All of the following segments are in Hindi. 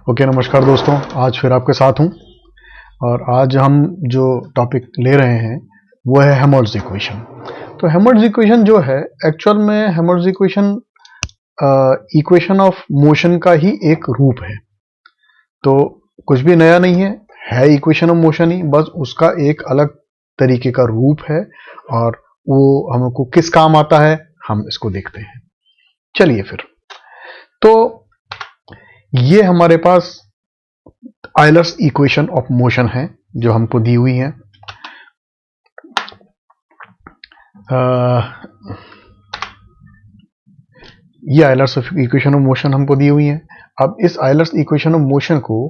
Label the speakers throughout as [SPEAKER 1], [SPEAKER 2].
[SPEAKER 1] ओके, नमस्कार दोस्तों। आज फिर आपके साथ हूं और आज हम जो टॉपिक ले रहे हैं वो है हेल्महोल्ट्ज़ इक्वेशन। तो हेल्महोल्ट्ज़ इक्वेशन जो है एक्चुअल में Helmholtz equation equation of motion का ही एक रूप है। तो कुछ भी नया नहीं है इक्वेशन ऑफ मोशन ही, बस उसका एक अलग तरीके का रूप है और वो हमको किस काम आता है हम इसको देखते हैं। चलिए फिर, तो ये हमारे पास आयलर्स इक्वेशन ऑफ मोशन है जो हमको दी हुई है। ये आयलर्स इक्वेशन ऑफ मोशन हमको दी हुई है। अब इस आयलर्स इक्वेशन ऑफ मोशन को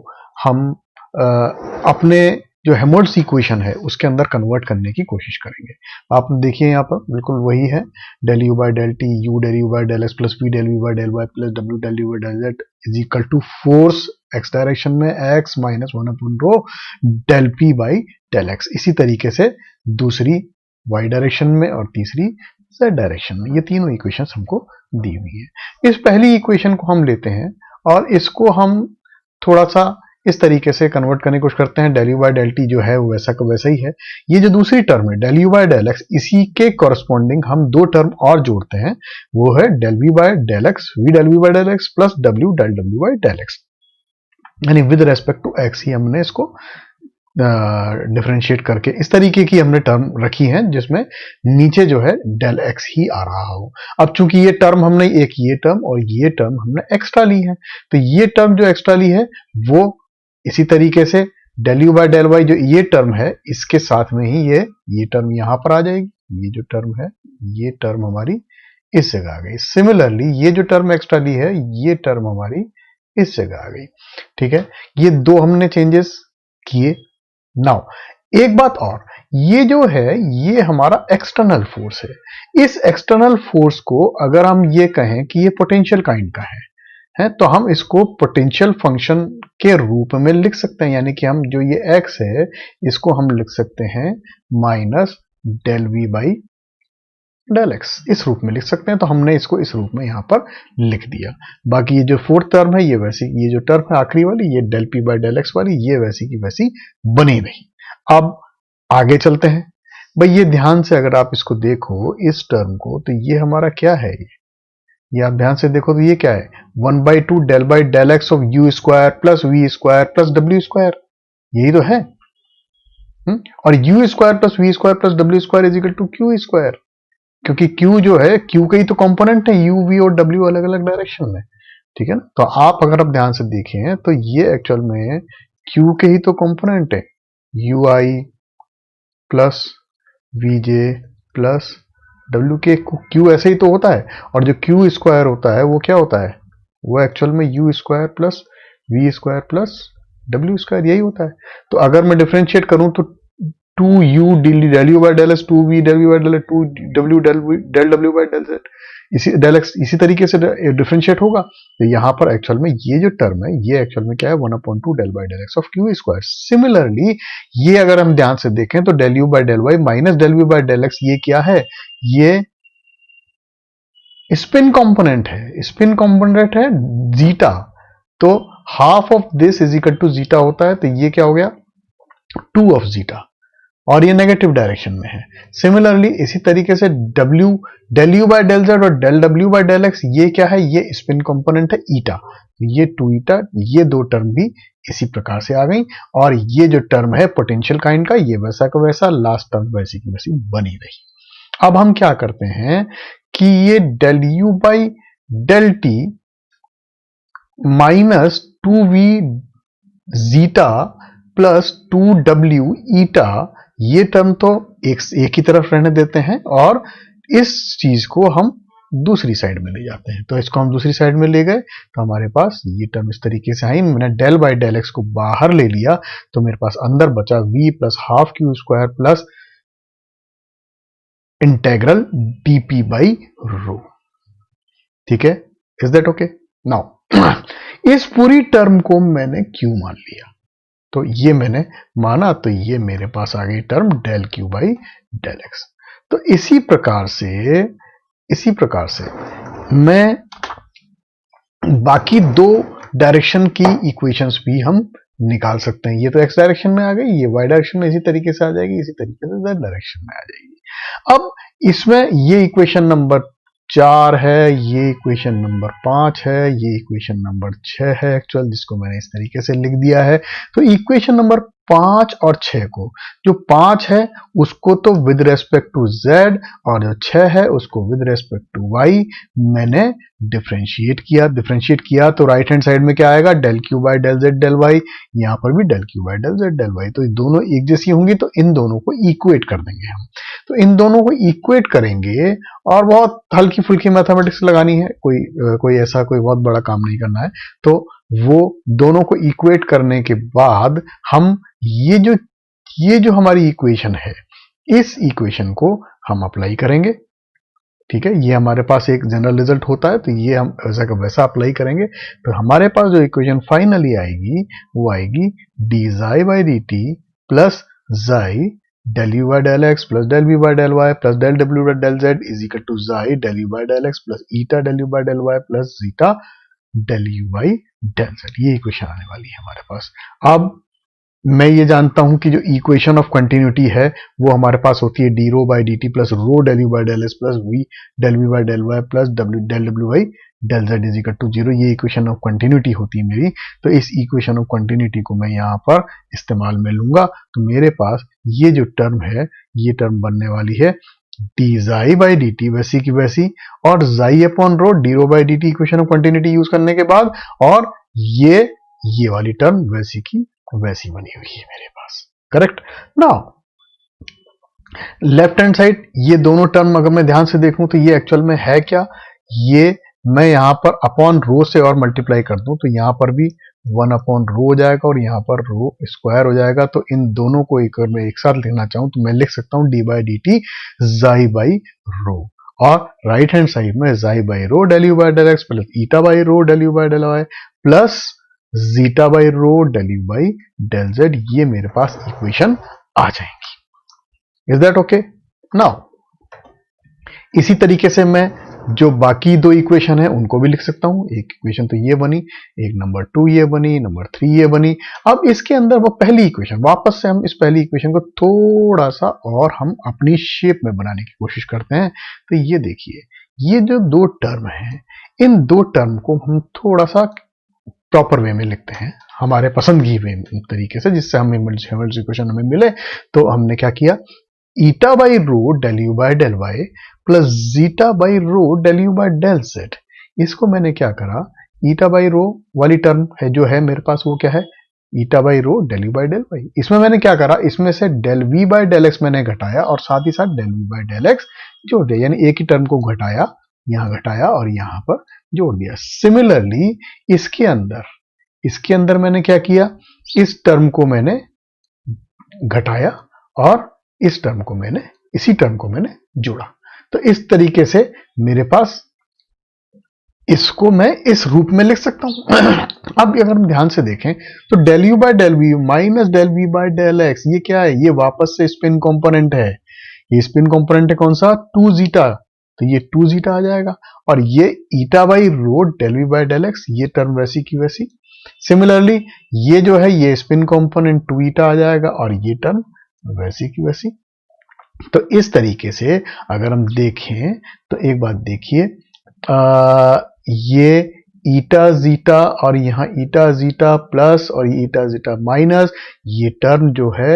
[SPEAKER 1] हम अपने जो हेल्महोल्ट्ज़ इक्वेशन है उसके अंदर कन्वर्ट करने की कोशिश करेंगे। आप देखिए यहाँ पर बिल्कुल वही है, del you by del t u del you by del x plus v del we by del Y plus डब्ल्यू del you by del z is equal to force x direction में एक्स माइनस 1/रो del p by del x. इसी तरीके से दूसरी वाई डायरेक्शन में और तीसरी जेड डायरेक्शन में। ये तीनों इक्वेशंस हमको दी हुई है। इस पहली इक्वेशन को हम लेते हैं और इसको हम थोड़ा सा इस तरीके से कन्वर्ट करने की कोशिश करते हैं। Del you by del t जो है वो वैसा का वैसा ही है। ये जो दूसरी टर्म है del you by del x, इसी के कॉरस्पॉन्डिंग हम दो टर्म और जोड़ते हैं, वो है del we by del x we del we by del x plus डब्ल्यू del W by del x. यानी विद रेस्पेक्ट टू एक्स ही हमने इसको डिफरेंशिएट करके इस तरीके की हमने टर्म रखी है जिसमें नीचे जो है डेल एक्स ही आ रहा हो। अब चूंकि ये टर्म हमने एक ये टर्म और ये टर्म हमने एक्स्ट्रा ली है, तो ये टर्म जो एक्स्ट्रा ली है वो इसी तरीके से del you by del y जो ये टर्म है इसके साथ में ही ये टर्म यहां पर आ जाएगी। ये जो टर्म है ये टर्म हमारी इस जगह आ गई। सिमिलरली ये जो टर्म एक्स्ट्रा ली है ये टर्म हमारी इस जगह आ गई। ठीक है, ये दो हमने चेंजेस किए। नाउ एक बात और, ये जो है ये हमारा एक्सटर्नल फोर्स है। इस एक्सटर्नल फोर्स को अगर हम ये कहें कि ये पोटेंशियल काइंड का है तो हम इसको पोटेंशियल फंक्शन के रूप में लिख सकते हैं। यानी कि हम जो ये x है इसको हम लिख सकते हैं minus del we by del x, इस रूप में लिख सकते हैं। तो हमने इसको इस रूप में यहां पर लिख दिया। बाकी ये जो फोर्थ टर्म है ये वैसी, ये जो टर्म है आखिरी वाली ये del p by del x वाली, ये वैसी की वैसी बनी रही। अब आगे चलते हैं भाई। ये ध्यान से अगर आप इसको देखो इस टर्म को, तो ये हमारा क्या है, ये आप ध्यान से देखो तो ये क्या है, 1/2 del by del x of u square plus v square plus डब्ल्यू स्क्वायर, यही तो है। और u square plus v square plus डब्ल्यू square is equal to q square, क्योंकि क्यू जो है क्यू के ही तो कंपोनेंट है, यू वी और डब्ल्यू अलग अलग डायरेक्शन में। ठीक है ना, तो आप अगर आप ध्यान से देखें तो ये एक्चुअल में क्यू के ही तो कंपोनेंट है, u i plus v j plus डब्ल्यू के। क्यू ऐसे ही तो होता है, और जो क्यू स्क्वायर होता है वो क्या होता है, वो एक्चुअल में u square plus v square plus डब्ल्यू स्क्वायर, यही होता है। तो अगर मैं डिफरेंशिएट करूं तो 2u del you by del s, 2v del you by del, 2w del W by del z, इसी डेल एक्स इसी तरीके से डिफरेंशिएट होगा। तो यहां पर एक्चुअल में ये जो टर्म है ये एक्चुअल में क्या है, 1/2 del by del x of q square. Similarly ये अगर हम ध्यान से देखें तो del you by del y minus del you by del x, ये क्या है, ये स्पिन कंपोनेंट है। स्पिन कंपोनेंट है जीटा, तो half of this is equal to zeta होता है। तो ये क्या हो गया, 2 ऑफ जीटा, और ये नेगेटिव डायरेक्शन में है। सिमिलरली इसी तरीके से डब्ल्यू del you by del z और del W by del x, ये क्या है, ये स्पिन कंपोनेंट है ईटा, ये 2 ईटा, ये दो टर्म भी इसी प्रकार से आ गई। और ये जो टर्म है पोटेंशियल काइंड का, ये वैसा का वैसा, लास्ट टर्म वैसी की वैसी बनी रही। अब हम क्या करते हैं कि ये del you by del t minus 2v zeta plus 2w eta, ये टर्म तो एक ही तरफ रहने देते हैं और इस चीज को हम दूसरी साइड में ले जाते हैं। तो इसको हम दूसरी साइड में ले गए तो हमारे पास ये टर्म इस तरीके से आई। मैंने डेल बाई डेल एक्स को बाहर ले लिया तो मेरे पास अंदर बचा v plus half Q square plus integral dp by rho. ठीक है, इज दैट ओके? नाउ इस पूरी टर्म को मैंने q मान लिया, तो ये मैंने माना, तो ये मेरे पास आ गई term del q by del x. तो इसी प्रकार से मैं बाकी दो डायरेक्शन की इक्वेशंस भी हम निकाल सकते हैं। ये तो एक्स डायरेक्शन में आ गई, ये वाई डायरेक्शन में इसी तरीके से आ जाएगी, इसी तरीके से जेड डायरेक्शन में आ जाएगी। अब इसमें ये इक्वेशन नंबर 4 है, ये इक्वेशन नंबर 5 है, ये इक्वेशन नंबर 6 है एक्चुअल, जिसको मैंने इस तरीके से लिख दिया है। तो इक्वेशन नंबर 5 और 6 को, जो 5 है उसको तो विद रेस्पेक्ट टू z और जो 6 है उसको विद रेस्पेक्ट टू y मैंने डिफरेंशिएट किया तो राइट हैंड साइड में क्या आएगा, del Q by del Z del Y, यहाँ पर भी del Q by del Z del Y. तो ये दोनों एक जैसी होंगी तो इन दोनों को इक्वेट कर देंगे हम। तो इन दोनों को इक्वेट करेंगे और बहुत हल्की फुल्की मैथमेटिक्स लगानी है, कोई ऐसा कोई बहुत बड़ा काम नहीं करना है। तो वो दोनों को इक्वेट करने के बाद हम ये जो हमारी इक्वेशन है, इस इक्वेशन को हम अप्लाई करेंगे। ठीक है, ये हमारे पास एक जनरल रिजल्ट होता है, तो ये हम वैसा का वैसा अप्लाई करेंगे। तो हमारे पास जो इक्वेशन फाइनली आएगी वो आएगी D xi by D T plus जाई del u by del x plus del v by del y plus del w by del z is equal to xi del u by del x plus eta del u by del y plus zeta del u by del z। ये इक्वेशन आने वाली है हमारे पास। अब मैं ये जानता हूं कि जो इक्वेशन ऑफ कंटिन्यूटी है वो हमारे पास होती है D rho by D T plus rho del u by del s plus v del v by del y plus del w by del z is equal to 0। ये इक्वेशन ऑफ कंटिन्यूटी होती है मेरी। तो इस इक्वेशन ऑफ कंटिन्यूटी को मैं यहाँ पर इस्तेमाल में लूंगा। तो मेरे पास ये जो टर्म है, ये टर्म बनने वाली है D xi by D T वैसी की वैसी, और xi upon rho D rho by D T equation of continuity use करने के बाद, और ये वाली टर्म वैसी की वैसी बनी हुई है मेरे पास। Correct. Now left hand side ये दोनों टर्म अगर मैं ध्यान से देखूं तो ये एक्चुअल में है क्या, ये मैं यहां पर अपॉन रो से और मल्टीप्लाई कर दूं तो यहां पर भी 1 अपॉन रो हो जाएगा और यहां पर रो स्क्वायर हो जाएगा। तो इन दोनों को एक साथ लिखना चाहूं तो मैं लिख सकता हूं D by D T xi by rho, और राइट हैंड साइड में xi by rho del you by del x plus eta by rho del you by del Y plus zeta by rho del you by del Z. ये मेरे पास इक्वेशन आ जाएंगी। Is that okay? नाउ इसी तरीके से मैं जो बाकी दो इक्वेशन है उनको भी लिख सकता हूं। एक इक्वेशन तो ये बनी, एक नंबर 2 ये बनी, नंबर 3 ये बनी। अब इसके अंदर वो पहली इक्वेशन, वापस से हम इस पहली इक्वेशन को थोड़ा सा और हम अपनी शेप में बनाने की कोशिश करते हैं। तो ये देखिए, ये जो दो टर्म है, इन दो टर्म को हम थोड़ा सा प्रॉपर वे में लिखते हैं, हमारे पसंद की वे तरीके से, जिससे हमें हेमल्ट्स इक्वेशन हमें मिले। तो हमने क्या किया, eta by rho del you by del Y plus zeta by rho del you by del Z, इसको मैंने क्या करा, ईटा बाई रो वाली टर्म है जो है मेरे पास, वो क्या है, eta by rho del you by del Y. इसमें मैंने क्या करा, इसमें से del we by del X मैंने घटाया और साथ ही साथ del we by del X जोड़ दिया, यानी एक ही टर्म को घटाया, यहां घटाया और यहां पर जोड़ दिया। सिमिलरली इसके अंदर मैंने क्या किया, इस टर्म को मैंने घटाया और इसी टर्म को मैंने जोड़ा। तो इस तरीके से मेरे पास इसको मैं इस रूप में लिख सकता हूं। अब अगर हम ध्यान से देखें तो del you by del V minus del we by del x, ये क्या है, ये वापस से स्पिन कंपोनेंट है। ये स्पिन कंपोनेंट है कौन सा, 2 जीटा, तो ये 2 जीटा आ जाएगा। और ये eta by rho del we by del x, ये टर्म वैसी की वैसी। सिमिलरली ये जो है, ये स्पिन कंपोनेंट 2 ईटा आ जाएगा और ये टर्म वैसी की वैसी। तो इस तरीके से अगर हम देखें तो एक बात देखिए, ये ईटा जीटा और यहाँ ईटा जीटा प्लस और ये ईटा जीटा माइनस, ये टर्म जो है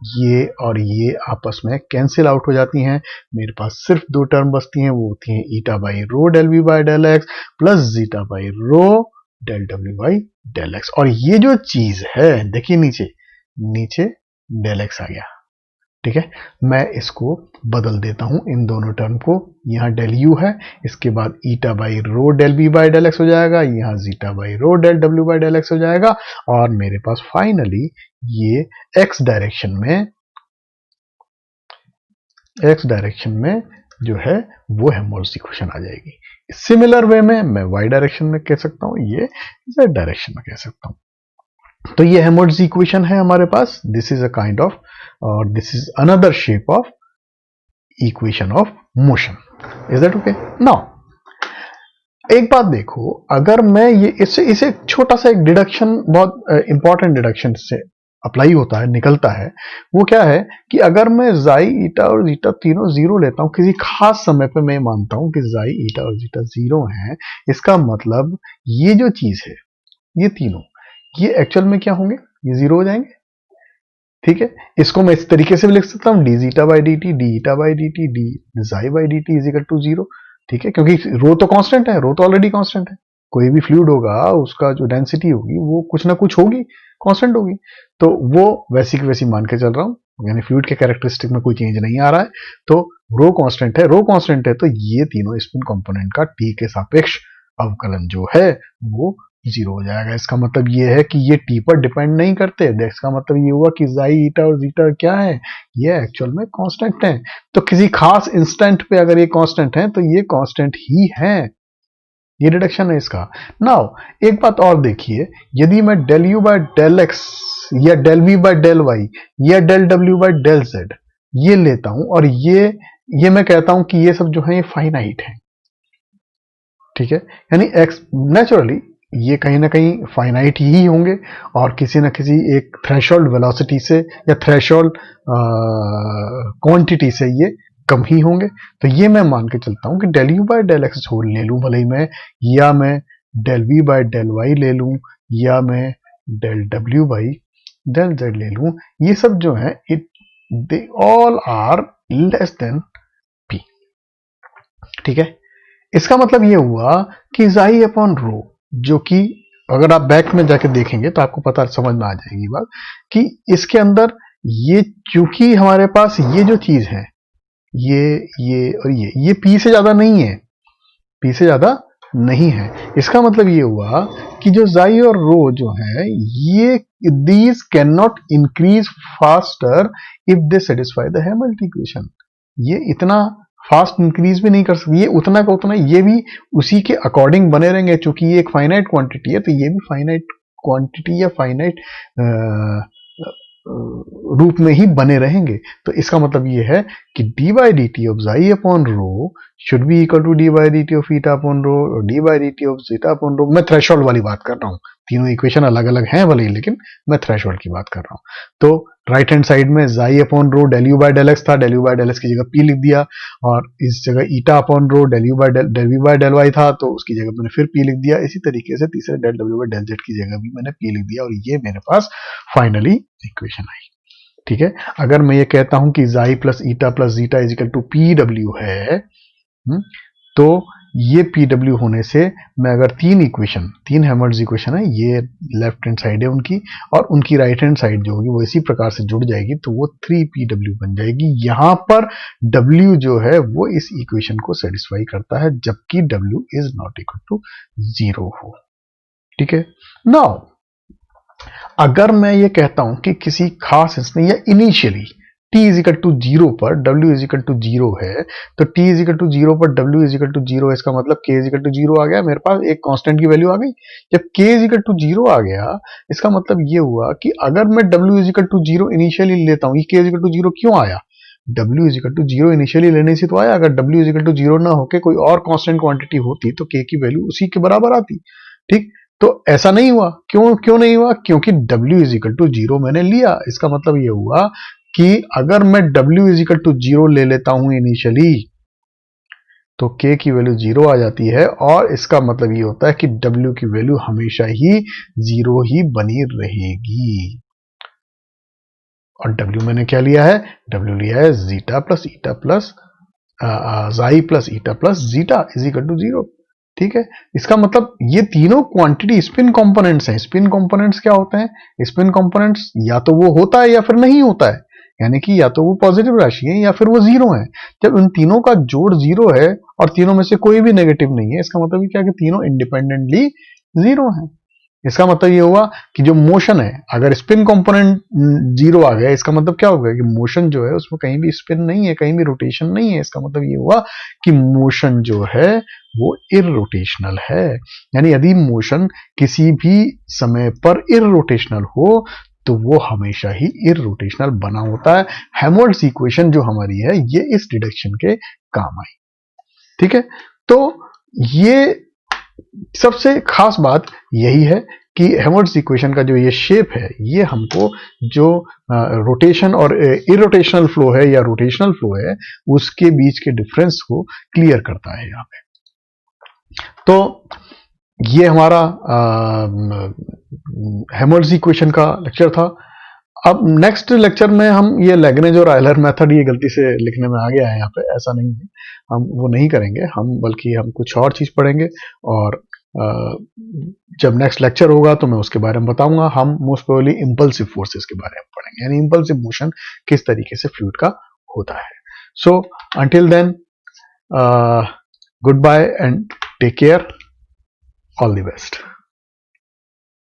[SPEAKER 1] ये और ये आपस में कैंसिल आउट हो जाती हैं। मेरे पास सिर्फ दो टर्म बचती हैं, वो होती हैं eta by rho del we by del x plus zeta by rho del W by del X. और ये जो चीज है देखिए, नीचे डेल एक्स आ गया। ठीक है, मैं इसको बदल देता हूं इन दोनों टर्म को, यहां डेल यू है, इसके बाद eta by rho del B by del X हो जाएगा, यहां zeta by rho del W by del X हो जाएगा, और मेरे पास फाइनली ये एक्स डायरेक्शन में जो है वो हेल्महोल्ट्ज इक्वेशन आ जाएगी। सिमिलर वे में मैं वाई डायरेक्शन में कह सकता हूं, ये जेड डायरेक्शन में कह सकता हूं। तो ये हेल्महोल्ट्ज इक्वेशन है हमारे पास। This is a kind of, और this is another shape of equation of motion. Is that okay? Now एक बात देखो, अगर मैं ये इसे इसे छोटा सा एक डिडक्शन, बहुत इंपॉर्टेंट डिडक्शन से अप्लाई होता है, निकलता है। वो क्या है कि अगर मैं जाई, ईटा और जीटा तीनों जीरो लेता हूं किसी खास समय पे, मैं मानता हूं कि जाई, ईटा और जीटा जीरो हैं, इसका मतलब ये जो चीज है, ये तीनों, ये एक्चुअल में क्या होंगे, ये जीरो हो जाएंगे। ठीक है, इसको मैं इस तरीके से भी लिख सकता हूँ, D zeta by D T, D eta by D T, D xi by D T is equal to zero. ठीक है, क्योंकि रो तो कांस्टेंट है, रो तो ऑलरेडी कांस्टेंट है। कोई भी फ्लूइड होगा, उसका जो डेंसिटी होगी वो कुछ ना कुछ होगी, कांस्टेंट होगी। तो वो वैसी की वैसी मान के चल रहा हूँ, यानी फ्लूइड के कैरेक्टरिस्टिक में कोई चेंज नहीं आ रहा है। तो रो कांस्टेंट है, रो कांस्टेंट है, तो ये तीनों स्पिन कंपोनेंट का टी के सापेक्ष अवकलन जो है वो जीरो हो जाएगा। इसका मतलब ये है कि ये टी पर डिपेंड नहीं करते। इसका मतलब ये हुआ कि जाई, ईटा और जीटा क्या है, ये एक्चुअल में कांस्टेंट है। तो किसी खास इंस्टेंट पे अगर ये कांस्टेंट है तो ये कांस्टेंट ही है। ये डिडक्शन है इसका। नाउ एक बात और देखिए, यदि मैं del you by del x या del we by del y या del W by del Z ये लेता हूं, और ये मैं कहता हूं कि ये सब जो है ये फाइनाइट है। ठीक है, यानी एक्स नेचुरली ये कहीं ना कहीं फाइनाइट ही होंगे, और किसी ना किसी एक थ्रेशोल्ड वेलोसिटी से या थ्रेशोल्ड क्वांटिटी से ये कम ही होंगे। तो ये मैं मान के चलता हूं कि del you by del X whole ले लूं भले ही मैं, या मैं del we by del Y ले लूं, या मैं del W by del Z ले लूं, ये सब जो है it they all are less than P. ठीक है, इसका मतलब ये हुआ कि जाई अपॉन रो, जो कि अगर आप बैक में जाके देखेंगे तो आपको पता समझ में आ जाएगी बात कि इसके अंदर ये, चूंकि हमारे पास ये जो चीज है, ये और ये पी से ज्यादा नहीं है, पी से ज्यादा नहीं है। इसका मतलब ये हुआ कि जो जाई और रो जो है, ये these can not increase faster if they satisfy the Helmholtz equation. ये इतना फास्ट इंक्रीज भी नहीं कर सकती, ये उतना का उतना ये भी उसी के अकॉर्डिंग बने रहेंगे। चूंकि ये एक फाइनाइट क्वांटिटी है, तो ये भी फाइनाइट क्वांटिटी या फाइनाइट रूप में ही बने रहेंगे। तो इसका मतलब ये है कि d by D t of xi upon rho should be equal to d by D t of eta upon rho, और d by D t of zeta upon rho. मैं थ्रेशोल्ड वाली बात कर रहा हूँ, तीनों इक्वेशन अलग अलग हैं भले ही, लेकिन मैं थ्रेशोल्ड की बात कर रहा हूँ। तो राइट हैंड साइड में xi upon rho del you by del x था, del you by del x की जगह पी लिख दिया, और इस जगह eta upon rho del you by del we by del y था, तो उसकी जगह मैंने फिर पी लिख दिया। इसी तरीके से तीसरे del W by del Z की जगह भी मैंने पी लिख दिया, और ये मेरे पास फाइनली इक्वेशन आई। ठीक है, अगर मैं ये कहता हूं कि xi plus eta plus zeta is equal to P W है, तो ये पी डब्ल्यू होने से मैं अगर तीन हेल्महोल्ट्ज इक्वेशन है, ये लेफ्ट हैंड साइड है उनकी, और उनकी राइट हैंड साइड जो होगी वो इसी प्रकार से जुड़ जाएगी, तो वो 3pw बन जाएगी। यहां पर w जो है वो इस इक्वेशन को सेटिस्फाई करता है, जबकि w is not equal to 0 हो। ठीक है, नाउ अगर मैं ये कहता हूं कि किसी खास इंस्टेंट या initially t is equal to 0 पर w इज इक्वल टू 0 है, तो t इज इक्वल टू 0 पर w इज इक्वल टू 0 है, इसका मतलब k इज इक्वल टू 0 आ गया, मेरे पास एक कांस्टेंट की वैल्यू आ गई। जब k इज इक्वल टू 0 आ गया, इसका मतलब ये हुआ कि अगर मैं w is equal to 0 initially लेता हूं, ये k इज इक्वल टू 0 क्यों आया, w is equal to 0 initially लेने से तो आया। अगर w इज इक्वल टू 0 ना होके कोई और कांस्टेंट क्वांटिटी होती तो k की वैल्यू उसी के बराबर आती। ठीक, तो ऐसा नहीं हुआ। क्यों नहीं हुआ? क्योंकि w इज इक्वल टू 0 मैंने लिया। इसका मतलब ये हुआ कि अगर मैं w इज इक्वल टू 0 ले लेता हूं इनिशियली, तो k की वैल्यू 0 आ जाती है, और इसका मतलब ये होता है कि w की वैल्यू हमेशा ही 0 ही बनी रहेगी। और w मैंने क्या लिया है? w लिया है zeta plus eta plus xi plus eta plus zeta is equal to 0। ठीक है, इसका मतलब ये तीनों क्वांटिटी स्पिन कंपोनेंट्स हैं। स्पिन कंपोनेंट्स क्या होते हैं? स्पिन कंपोनेंट्स या तो वो होता है या फिर नहीं होता है, यानी कि या तो वो पॉजिटिव राशि है या फिर वो 0 है। जब इन तीनों का जोड़ 0 है और तीनों में से कोई भी नेगेटिव नहीं है, इसका मतलब क्या है कि तीनों इंडिपेंडेंटली 0 है। इसका मतलब ये हुआ कि जो मोशन है, अगर स्पिन कंपोनेंट 0 आ गया, इसका मतलब क्या होगा कि मोशन जो है उसमें कहीं भी स्पिन नहीं है, कहीं भी रोटेशन नहीं है। इसका मतलब ये हुआ कि मोशन जो है वो इररोटेशनल है। यानी यदि मोशन किसी भी समय पर इररोटेशनल हो तो वो हमेशा ही इररोटेशनल बना होता है। हेल्महोल्ट्ज इक्वेशन जो हमारी है ये इस डिडक्शन के काम आई। ठीक है, तो ये सबसे खास बात यही है कि हेमर्ट्स इक्वेशन का जो ये शेप है, ये हमको जो रोटेशन और इरोटेशनल फ्लो है या रोटेशनल फ्लो है, उसके बीच के डिफरेंस को क्लियर करता है यहाँ पे। तो ये हमारा हेमर्ट्स इक्वेशन का लेक्चर था। अब नेक्स्ट लेक्चर में हम ये लैग्रेंज और आयलर मेथड, ये गलती से लिखने में आ गया है यहाँ पे, ऐसा नहीं है, हम वो नहीं करेंगे हम, बल्कि हम कुछ और चीज पढ़ेंगे। और जब नेक्स्ट लेक्चर होगा तो मैं उसके बारे में बताऊंगा। हम मोस्ट प्रोबेबली इंपल्सिव फोर्सेस के बारे में पढ़ेंगे, यानी इंपल्सिव मोशन किस तरीके से फ्लूइड का होता है। So until then, goodbye and take care, all the best.